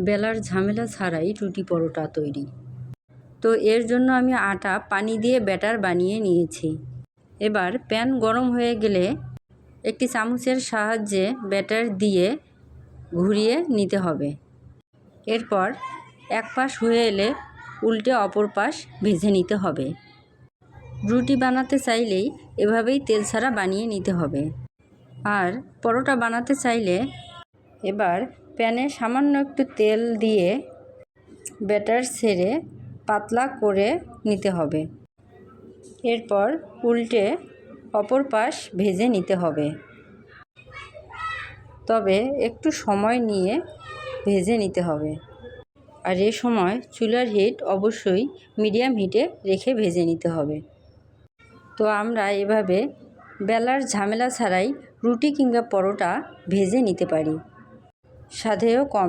বেলার ঝামেলা ছাড়াই রুটি পরোটা তৈরি। তো এর জন্য আমি আটা পানি দিয়ে ব্যাটার বানিয়ে নিয়েছি। এবার প্যান গরম হয়ে গেলে একটি চামচের সাহায্যে ব্যাটার দিয়ে ঘুরিয়ে নিতে হবে। এরপর এক পাশ হয়ে এলে উল্টে অপর পাশ ভেজে নিতে হবে। রুটি বানাতে চাইলেই এভাবেই তেল ছাড়া বানিয়ে নিতে হবে। আর পরোটা বানাতে চাইলে এবার প্যানে সামান্য একটু তেল দিয়ে ব্যাটার ছেড়ে পাতলা করে নিতে হবে। এরপর উল্টে অপর পাশ ভেজে নিতে হবে, তবে একটু সময় নিয়ে ভেজে নিতে হবে। আর এ সময় চুলার হিট অবশ্যই মিডিয়াম হিটে রেখে ভেজে নিতে হবে। তো আমরা এভাবে বেলার ঝামেলা ছাড়াই রুটি কিংবা পরোটা ভেজে নিতে পারি। স্বাদেও কম